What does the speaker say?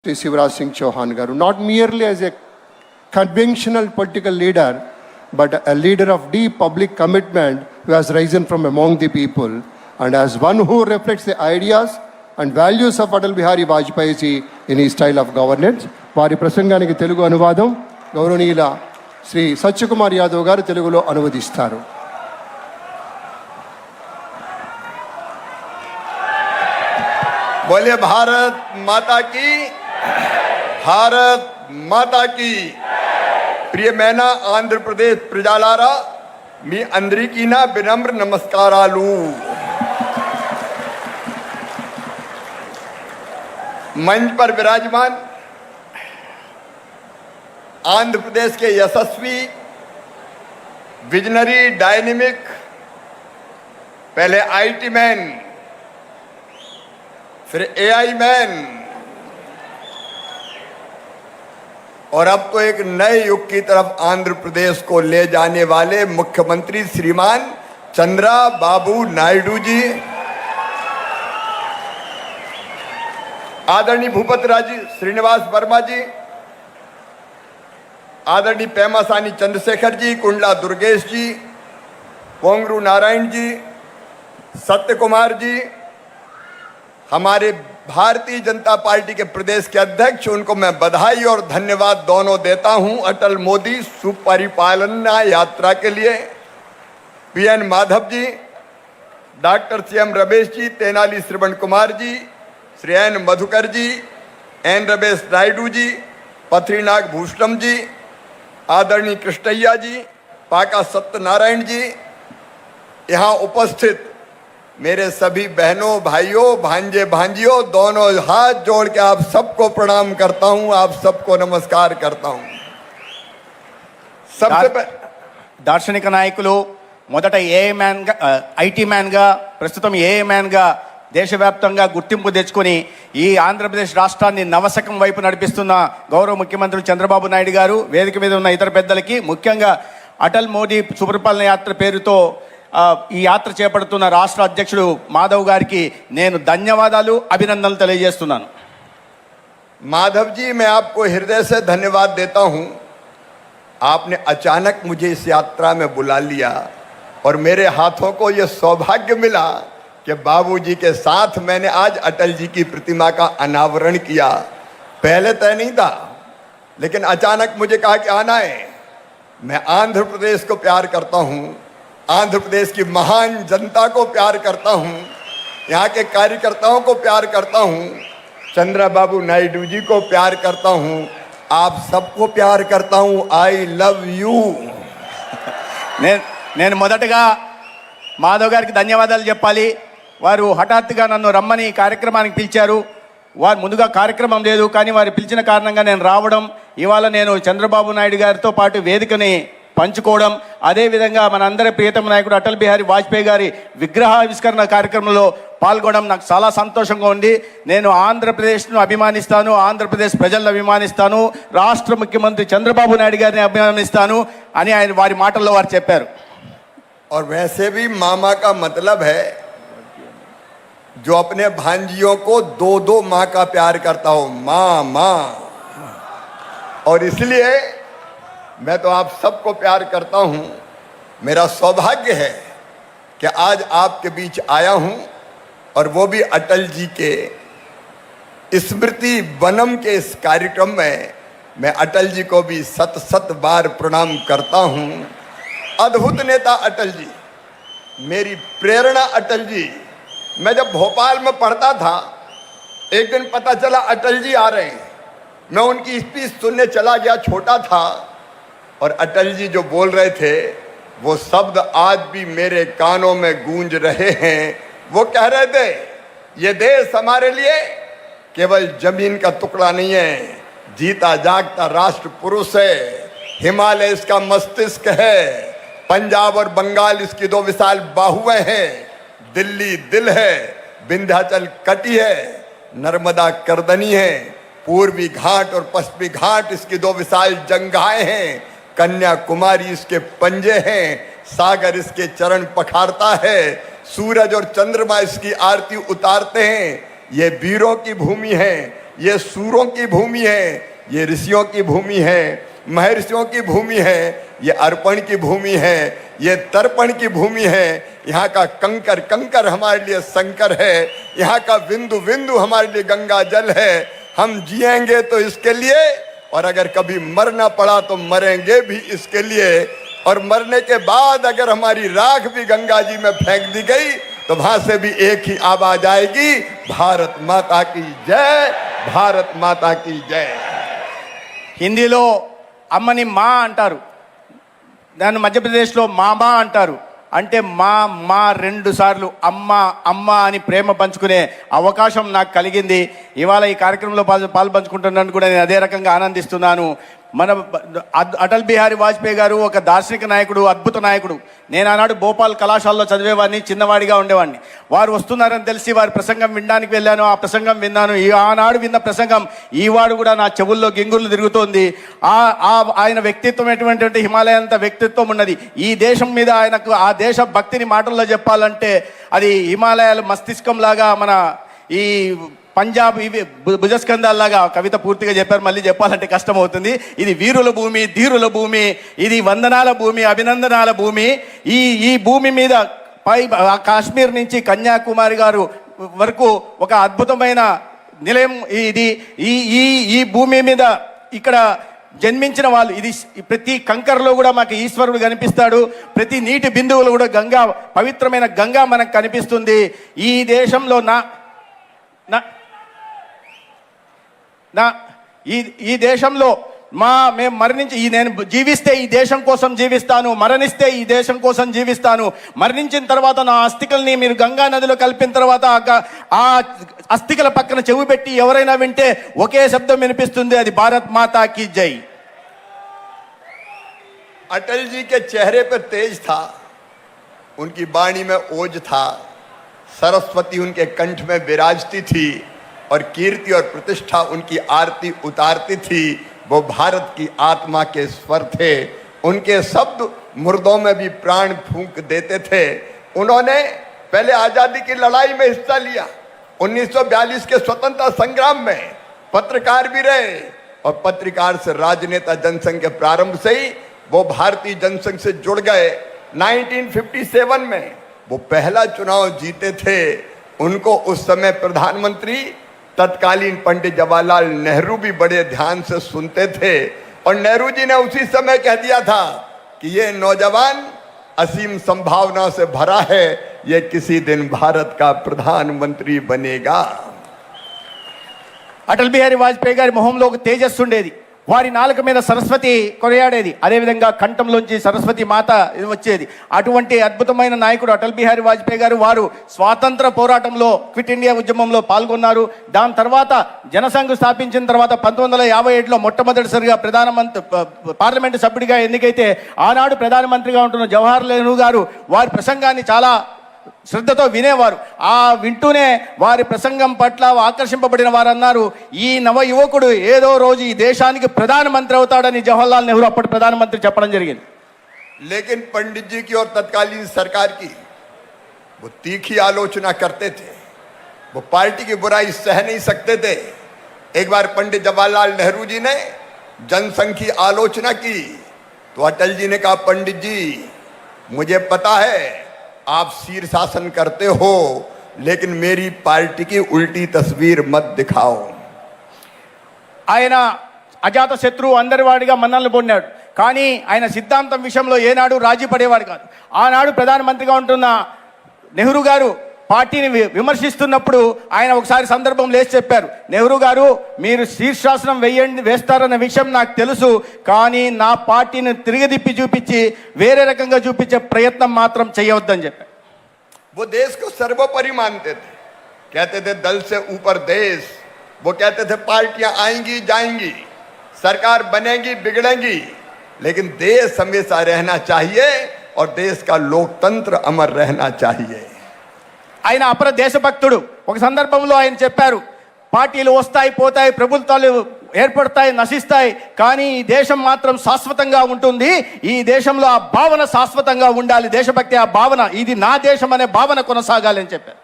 Sri Shivraj Singh Chauhan Garu, not merely as a conventional political leader, but a leader of deep public commitment who has risen from among the people and as one who reflects the ideas and values of Atal Bihari Vajpayee ji in his style of governance. వారి ప్రసంగానికి తెలుగు అనువాదం గౌరవనీయుల శ్రీ సత్యకుమార్ యాదవ్ గారు తెలుగులో అనువదిస్తారు. बोले भारत माता की, भारत माता की. ప్రియమైన ఆంధ్రప్రదేశ్ ప్రజలారా, మీ అందరికీ నా వినమ్ర నమస్కారాలు. मंच पर विराजमान आंध्र प्रदेश के यशस्वी, विजनरी, डायनेमिक, पहले आईटी मैन, फिर एआई मैन और अब तो एक नए युग की तरफ आंध्र प्रदेश को ले जाने वाले मुख्यमंत्री श्रीमान चंद्रबाबू नायडू जी, आदरणीय भूपति राजी श्रीनिवास वर्मा जी, आदरणीय पेमासानी चंद्रशेखर जी, कुंडला दुर्गेश जी, पोंगरू नारायण जी, सत्य कुमार जी, हमारे भारतीय जनता पार्टी के प्रदेश के अध्यक्ष, उनको मैं बधाई और धन्यवाद दोनों देता हूं अटल मोदी सुपरिपालना यात्रा के लिए. PN Madhav ji, doctor CM Ramesh ji, Tenali Shravan Kumar ji, Shri N Madhukar जी, एन रमेश नायडू जी, पथरीनाग भूषणम जी, आदरणीय कृष्णैया जी, पाका सत्यनारायण जी, यहाँ उपस्थित मेरे सभी बहनों, भाइयों, भांजे, भांजियों, दोनों हाथ जोड़ के आप सबको प्रणाम करता हूं, आप सबको नमस्कार करता हूं. सबसे దార్శనిక నాయకులు మొదట ఏఐ మ్యాన్ గా, ఐటీ మ్యాన్ గా, ప్రస్తుతం ఏఐ మ్యాన్ గా దేశవ్యాప్తంగా గుర్తింపు తెచ్చుకొని ఈ ఆంధ్రప్రదేశ్ రాష్ట్రాన్ని నవశకం వైపు నడిపిస్తున్న గౌరవ ముఖ్యమంత్రి చంద్రబాబు నాయుడు గారు, వేదిక మీద ఉన్న ఇతర పెద్దలకి, ముఖ్యంగా అటల్ మోదీ సుపరిపాలన యాత్ర పేరుతో ఈ యాత్ర చేపడుతున్న రాష్ట్ర అధ్యక్షుడు మాధవ్ గారికి నేను ధన్యవాదాలు, అభినందనలు తెలియజేస్తున్నాను. माधव जी, मैं आपको हृदय से धन्यवाद देता हूं. आपने अचानक मुझे इस यात्रा में बुला लिया और मेरे हाथों को यह सौभाग्य मिला कि बाबूजी के साथ मैंने आज अटल जी की प्रतिमा का अनावरण किया. पहले तय नहीं था, लेकिन अचानक मुझे कहा कि आना है. मैं आंध्र प्रदेश को प्यार करता हूं, आंध्र प्रदेश की महान जनता को प्यार करता हूं, यहाँ के कार्यकर्ताओं को प्यार करता हूं, चंद्रबाबू नायडू जी को प्यार करता हूं, आप सबको प्यार करता हूं. I love you. నేను మొదటగా మాధవ్ గారికి ధన్యవాదాలు చెప్పాలి. వారు హఠాత్తుగా నన్ను రమ్మని కార్యక్రమానికి పిలిచారు. వారు ముందుగా కార్యక్రమం లేదు, కానీ వారు పిలిచిన కారణంగా నేను రావడం, ఇవాళ నేను చంద్రబాబు నాయుడు గారితో పాటు వేదికని పంచుకోవడం, అదేవిధంగా మనందరి ప్రియతమ నాయకుడు అటల్ బిహారీ వాజ్పేయి గారి విగ్రహావిష్కరణ కార్యక్రమంలో పాల్గొనడం నాకు చాలా సంతోషంగా ఉంది. నేను ఆంధ్రప్రదేశ్ను అభిమానిస్తాను, ఆంధ్రప్రదేశ్ ప్రజలను అభిమానిస్తాను, రాష్ట్ర ముఖ్యమంత్రి చంద్రబాబు నాయుడు గారిని అభిమానిస్తాను అని ఆయన వారి మాటల్లో వారు చెప్పారు. और वैसे भी मामा का मतलब है जो अपने भांजियों को दो दो माँ का प्यार करता हो, माँ माँ. और इसलिए मैं तो आप सबको प्यार करता हूँ. मेरा सौभाग्य है कि आज आपके बीच आया हूँ और वो भी अटल जी के स्मृति वनम के इस कार्यक्रम में मैं अटल जी को भी सत सत बार प्रणाम करता हूँ. अद्भुत नेता अटल जी, मेरी प्रेरणा अटल जी. मैं जब भोपाल में पढ़ता था, एक दिन पता चला अटल जी आ रहे हैं. मैं उनकी स्पीच सुनने चला गया, छोटा था, और अटल जी जो बोल रहे थे वो शब्द आज भी मेरे कानों में गूंज रहे हैं. वो कह रहे थे, ये देश हमारे लिए केवल जमीन का टुकड़ा नहीं है, जीता जागता राष्ट्र पुरुष है. हिमालय इसका मस्तिष्क है, पंजाब और बंगाल इसकी दो विशाल बाहुएं हैं, दिल्ली दिल है, विंध्याचल कटी है, नर्मदा करदनी है, पूर्वी घाट और पश्चिमी घाट इसकी दो विशाल जंगाएं हैं, कन्याकुमारी इसके पंजे हैं, सागर इसके चरण पखारता है, सूरज और चंद्रमा इसकी आरती उतारते हैं. ये वीरों की भूमि है, ये सूरों की भूमि है, ये ऋषियों की भूमि है, महर्षियों की भूमि है, ये अर्पण की भूमि है, ये तर्पण की भूमि है। यहाँ का कंकर कंकर हमारे लिए शंकर है, यहाँ का बिंदु बिंदु हमारे लिए गंगा जल है। हम जिएंगे तो इसके लिए, और अगर कभी मरना पड़ा तो मरेंगे भी इसके लिए। और मरने के बाद अगर हमारी राख भी गंगा जी में फेंक दी गई तो वहां से भी एक ही आवाज आएगी, भारत माता की जय, भारत माता की जय। హిందీలో అమ్మని మా అంటారు, దాన్ని మధ్యప్రదేశ్లో మామా అంటారు. అంటే మా 2 సార్లు అమ్మ అమ్మ అని ప్రేమ పంచుకునే అవకాశం నాకు కలిగింది. ఇవాళ ఈ కార్యక్రమంలో పాలు పంచుకుంటున్నాను కూడా నేను అదే రకంగా ఆనందిస్తున్నాను. మన అటల్ బిహారీ వాజ్పేయి గారు ఒక దార్శనిక నాయకుడు, అద్భుత నాయకుడు. నేను ఆనాడు భోపాల్ కళాశాలలో చదివేవాడిని, చిన్నవాడిగా ఉండేవాడిని. వారు వస్తున్నారని తెలిసి వారి ప్రసంగం వినడానికి వెళ్ళాను. ఆ ప్రసంగం విన్నాను. ఆనాడు విన్న ప్రసంగం ఈవాడు కూడా నా చెవుల్లో గింగుర్లు తిరుగుతోంది. ఆయన వ్యక్తిత్వం ఎటువంటి హిమాలయంత వ్యక్తిత్వం ఉన్నది. ఈ దేశం మీద ఆయనకు ఆ దేశ భక్తిని మాటల్లో చెప్పాలంటే అది హిమాలయాల మస్తిష్కం లాగా, మన ఈ పంజాబ్ ఇవి భుజస్కంధాల్లాగా. కవిత పూర్తిగా చెప్పారు, మళ్ళీ చెప్పాలంటే కష్టం అవుతుంది. ఇది వీరుల భూమి, ధీరుల భూమి, ఇది వందనాల భూమి, అభినందనాల భూమి. ఈ భూమి మీద కాశ్మీర్ నుంచి కన్యాకుమారి గారు వరకు ఒక అద్భుతమైన నిలయం ఇది. ఈ భూమి మీద ఇక్కడ జన్మించిన వాళ్ళు, ఇది ప్రతి కంకరలో కూడా మాకు ఈశ్వరుడు కనిపిస్తాడు. ప్రతి నీటి బిందువులు కూడా గంగా, పవిత్రమైన గంగా మనకు కనిపిస్తుంది. ఈ దేశంలో ఈ దేశంలో మేము మరణించి, నేను జీవిస్తే ఈ దేశం కోసం జీవిస్తాను, మరణిస్తే ఈ దేశం కోసం జీవిస్తాను. మరణించిన తర్వాత నా అస్థికల్ని మీరు గంగా నదిలో కలిపిన తర్వాత ఆ అస్థికల పక్కన చెవి పెట్టి ఎవరైనా వింటే ఒకే శబ్దం వినిపిస్తుంది, అది భారత్ మాతా की जय। अटल जी के चेहरे पर तेज था, उनकी वाणी में ओज था, सरस्वती उनके कंठ में विराजती थी और कीर्ति और प्रतिष्ठा उनकी आरती उतारती थी। वो भारत की आत्मा के स्वर थे। उनके शब्द मुर्दों में भी प्राण फूंक देते थे। उन्होंने पहले आजादी की लड़ाई में हिस्सा लिया, 1942 के स्वतंत्रता संग्राम में पत्रकार भी रहे, और पत्रकार से राजनेता जनसंघ के प्रारंभ से ही वो भारतीय जनसंघ से जुड़ गए। 1957 में वो पहला चुनाव जीते थे। उनको उस समय प्रधानमंत्री तत्कालीन पंडित जवाहरलाल नेहरू भी बड़े ध्यान से सुनते थे, और नेहरू जी ने उसी समय कह दिया था कि ये नौजवान असीम संभावनाओं से भरा है, ये किसी दिन भारत का प्रधानमंत्री बनेगा। అటల్ బిహారీ వాజ్పేయి గారి మొహంలో ఒక తేజస్సు ఉండేది. వారి నాలుక మీద సరస్వతి కొనియాడేది, అదేవిధంగా కంఠంలోంచి సరస్వతి మాత వచ్చేది. అటువంటి అద్భుతమైన నాయకుడు అటల్ బిహారీ వాజ్పేయి గారు. వారు స్వాతంత్ర పోరాటంలో, క్విట్ ఇండియా ఉద్యమంలో పాల్గొన్నారు. దాని తర్వాత జనసంఘ్ స్థాపించిన తర్వాత 1957లో మొట్టమొదటిసారిగా పార్లమెంటు సభ్యుడిగా ఎన్నికైతే ఆనాడు ప్రధానమంత్రిగా ఉంటున్న జవహర్లాల్ నెహ్రూ గారు వారి ప్రసంగాన్ని చాలా శ్రద్ధతో వినేవారు. వింటూనే వారి ప్రసంగం పట్ల ఆకర్షింపబడిన వారు అన్నారు, ఈ నవ యువకుడు ఏదో రోజు ఈ దేశానికి ప్రధానమంత్రి అవుతాడని జవహర్లాల్ నెహ్రూ అప్పటి ప్రధానమంత్రి చెప్పడం జరిగింది. लेकिन पंडित जी की और तत्कालीन सरकार की वो तीखी आलोचना करते थे, वो पार्टी की बुराई सह नहीं सकते थे। एक बार पंडित जवाहरलाल नेहरू जी ने जनसंघ की आलोचना की तो अटल जी ने कहा, पंडित जी मुझे पता है आप शीर्षासन करते हो, लेकिन मेरी पार्टी की उल्टी तस्वीर मत दिखाओ। ఆయన అజాత శత్రువు, అందరి వాడిగా మన్ననలు పొందాడు. కానీ ఆయన సిద్ధాంతం విషయంలో ఏనాడు రాజీ పడేవాడు కాదు. ఆనాడు ప్రధానమంత్రిగా ఉంటున్న నెహ్రూ గారు పార్టీని విమర్శిస్తున్నప్పుడు ఆయన ఒకసారి సందర్భం లేచి చెప్పారు, నెహ్రూ గారు మీరు శీర్షాసనం వేస్తారన్న విషయం నాకు తెలుసు, కానీ నా పార్టీని తిరిగిదిప్పి చూపించి వేరే రకంగా చూపించే ప్రయత్నం మాత్రం చేయవద్దని చెప్పారు. वो देश को सर्वोपरि मानते थे, कहते थे दल से ऊपर देश। वो कहते थे पार्टियां आएंगी जाएंगी, सरकार बनेगी बिगड़ेंगी, लेकिन देश हमेशा रहना चाहिए और देश का लोकतंत्र अमर रहना चाहिए। ఆయన అపర దేశభక్తుడు. ఒక సందర్భంలో ఆయన చెప్పారు, పార్టీలు వస్తాయి పోతాయి, ప్రభుత్వాలు ఏర్పడతాయి నశిస్తాయి, కానీ ఈ దేశం మాత్రం శాశ్వతంగా ఉంటుంది. ఈ దేశంలో ఆ భావన శాశ్వతంగా ఉండాలి, దేశభక్తి ఆ భావన, ఇది నా దేశం అనే భావన కొనసాగాలి అని చెప్పారు.